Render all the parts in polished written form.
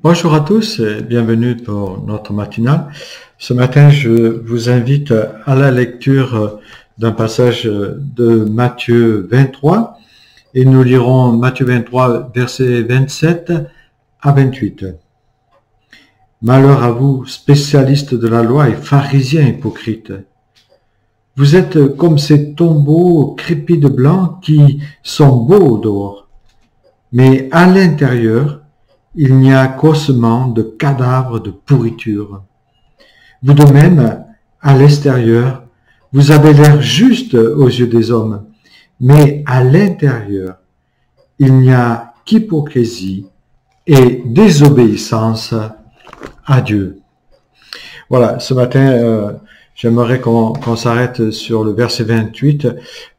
Bonjour à tous et bienvenue pour notre matinale. Ce matin, je vous invite à la lecture d'un passage de Matthieu 23 et nous lirons Matthieu 23, versets 27 à 28. Malheur à vous, spécialistes de la loi et pharisiens hypocrites. Vous êtes comme ces tombeaux crépis de blanc qui sont beaux au dehors, mais à l'intérieur, il n'y a qu'ossements de cadavres de pourriture. Vous de même, à l'extérieur, vous avez l'air juste aux yeux des hommes, mais à l'intérieur, il n'y a qu'hypocrisie et désobéissance à Dieu. Voilà, ce matin, j'aimerais qu'on s'arrête sur le verset 28.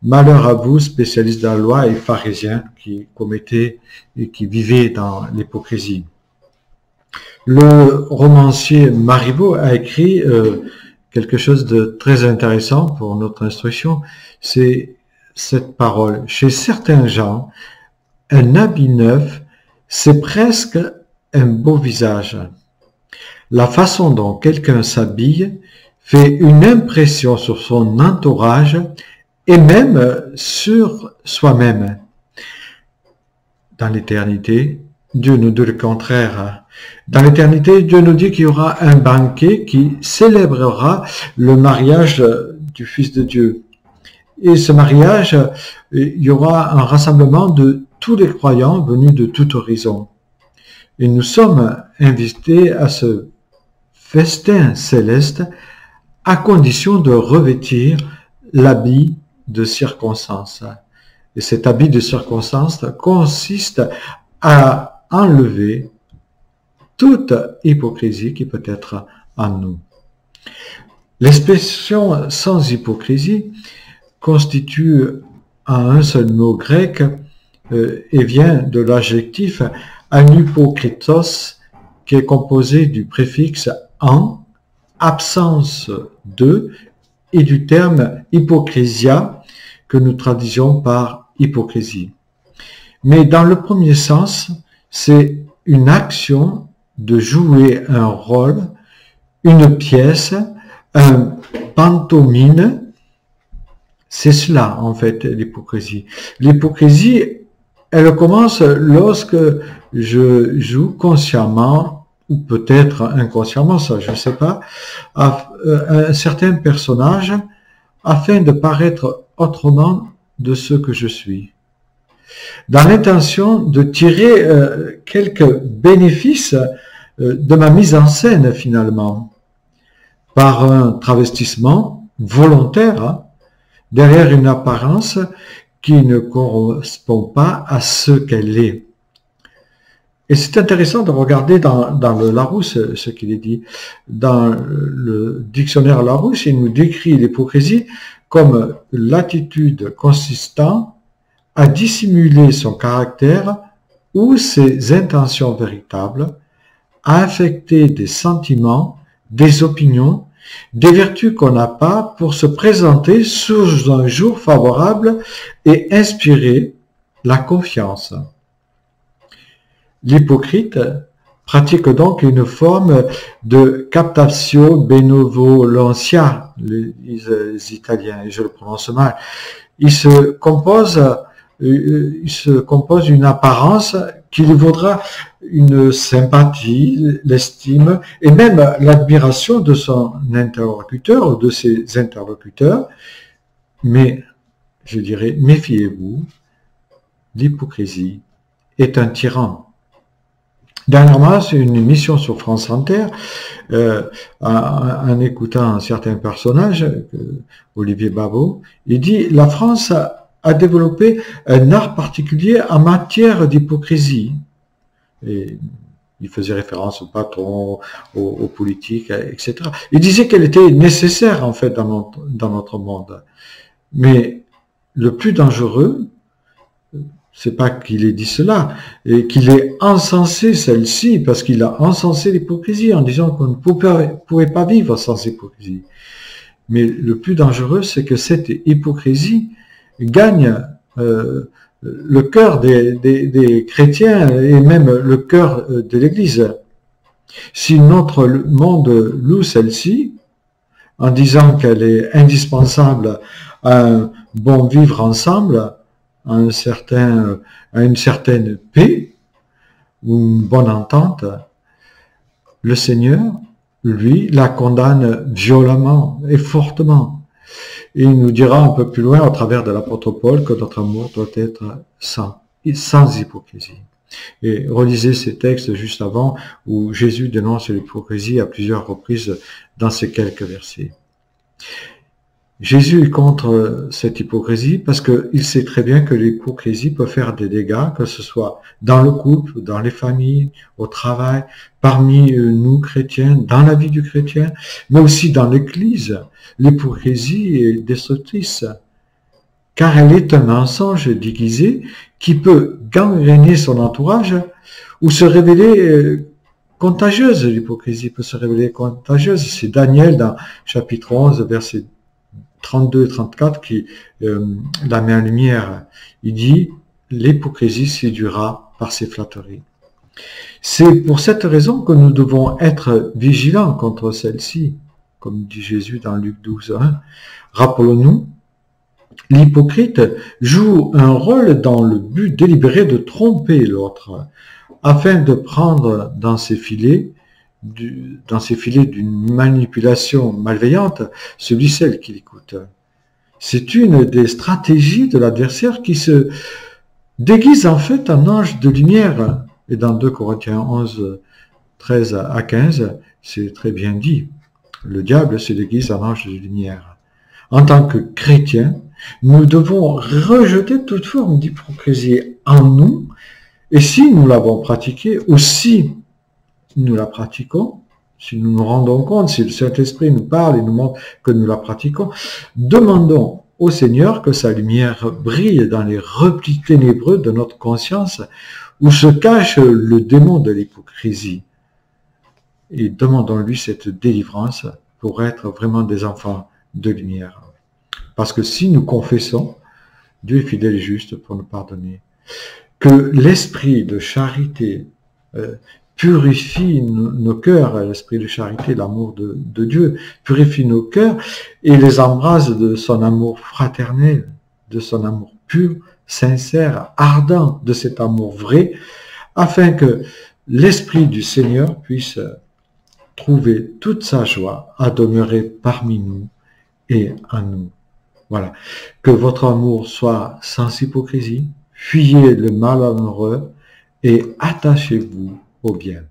Malheur à vous, spécialistes de la loi et pharisiens qui commettaient et qui vivaient dans l'hypocrisie. Le romancier Marivaux a écrit quelque chose de très intéressant pour notre instruction. C'est cette parole. Chez certains gens, un habit neuf, c'est presque un beau visage. La façon dont quelqu'un s'habille fait une impression sur son entourage et même sur soi-même. Dans l'éternité, Dieu nous dit le contraire. Dans l'éternité, Dieu nous dit qu'il y aura un banquet qui célébrera le mariage du Fils de Dieu. Et ce mariage, il y aura un rassemblement de tous les croyants venus de tout horizon. Et nous sommes invités à ce festin céleste à condition de revêtir l'habit de circonstance. Et cet habit de circonstance consiste à enlever toute hypocrisie qui peut être en nous. L'expression sans hypocrisie constitue en un seul mot grec et vient de l'adjectif anupokritos qui est composé du préfixe en, absence de, et du terme hypocrisia que nous traduisons par hypocrisie. Mais dans le premier sens, c'est une action de jouer un rôle, une pièce, un pantomime. C'est cela, en fait, l'hypocrisie. L'hypocrisie, elle commence lorsque je joue consciemment, ou peut-être inconsciemment, ça je ne sais pas, un certain personnage afin de paraître autrement de ce que je suis, dans l'intention de tirer quelques bénéfices de ma mise en scène finalement, par un travestissement volontaire, derrière une apparence qui ne correspond pas à ce qu'elle est. Et c'est intéressant de regarder dans le Larousse ce qu'il est dit. Dans le dictionnaire Larousse, il nous décrit l'hypocrisie comme l'attitude consistant à dissimuler son caractère ou ses intentions véritables, à affecter des sentiments, des opinions, des vertus qu'on n'a pas pour se présenter sous un jour favorable et inspirer la confiance. L'hypocrite pratique donc une forme de captatio benevolentia, les Italiens, et je le prononce mal. Il se compose une apparence qui lui vaudra une sympathie, l'estime et même l'admiration de son interlocuteur ou de ses interlocuteurs. Mais, je dirais, méfiez-vous, l'hypocrisie est un tyran. Dernièrement, c'est une émission sur France Inter, en écoutant un certain personnage, Olivier Babot, il dit « La France a développé un art particulier en matière d'hypocrisie. » Et il faisait référence au patron, aux politiques, etc. Il disait qu'elle était nécessaire, en fait, dans notre monde. Mais le plus dangereux, c'est pas qu'il ait dit cela, et qu'il ait encensé celle-ci, parce qu'il a encensé l'hypocrisie en disant qu'on ne pouvait pas vivre sans hypocrisie. Mais le plus dangereux, c'est que cette hypocrisie gagne le cœur des chrétiens et même le cœur de l'Église. Si notre monde loue celle-ci, en disant qu'elle est indispensable à un bon vivre ensemble, à une certaine paix ou une bonne entente, le Seigneur, lui, la condamne violemment et fortement. Et il nous dira un peu plus loin, au travers de l'apôtre Paul, que notre amour doit être sans hypocrisie. Et relisez ces textes juste avant, où Jésus dénonce l'hypocrisie à plusieurs reprises dans ces quelques versets. Jésus est contre cette hypocrisie parce qu'il sait très bien que l'hypocrisie peut faire des dégâts, que ce soit dans le couple, dans les familles, au travail, parmi nous chrétiens, dans la vie du chrétien, mais aussi dans l'Église. L'hypocrisie est destructrice, car elle est un mensonge déguisé qui peut gangréner son entourage ou se révéler contagieuse. L'hypocrisie peut se révéler contagieuse. C'est Daniel dans chapitre 11, verset 32 et 34 qui la met en lumière. Il dit « L'hypocrisie séduira par ses flatteries ». C'est pour cette raison que nous devons être vigilants contre celle-ci, comme dit Jésus dans Luc 12, 1. Rappelons-nous, l'hypocrite joue un rôle dans le but délibéré de tromper l'autre, afin de prendre dans ses filets d'une manipulation malveillante, celle qui l'écoute. C'est une des stratégies de l'adversaire qui se déguise en fait en ange de lumière. Et dans 2 Corinthiens 11, 13 à 15, c'est très bien dit. Le diable se déguise en ange de lumière. En tant que chrétiens, nous devons rejeter toute forme d'hypocrisie en nous, et si nous l'avons pratiquée, ou si nous la pratiquons, si nous nous rendons compte, si le Saint-Esprit nous parle et nous montre que nous la pratiquons, demandons au Seigneur que sa lumière brille dans les replis ténébreux de notre conscience où se cache le démon de l'hypocrisie. Et demandons-lui cette délivrance pour être vraiment des enfants de lumière. Parce que si nous confessons, Dieu est fidèle et juste pour nous pardonner. Que l'esprit de charité purifie nos cœurs, l'esprit de charité, l'amour de Dieu, purifie nos cœurs et les embrasse de son amour fraternel, de son amour pur, sincère, ardent, de cet amour vrai, afin que l'Esprit du Seigneur puisse trouver toute sa joie à demeurer parmi nous et en nous. Voilà. Que votre amour soit sans hypocrisie, fuyez le malheureux et attachez-vous au bien.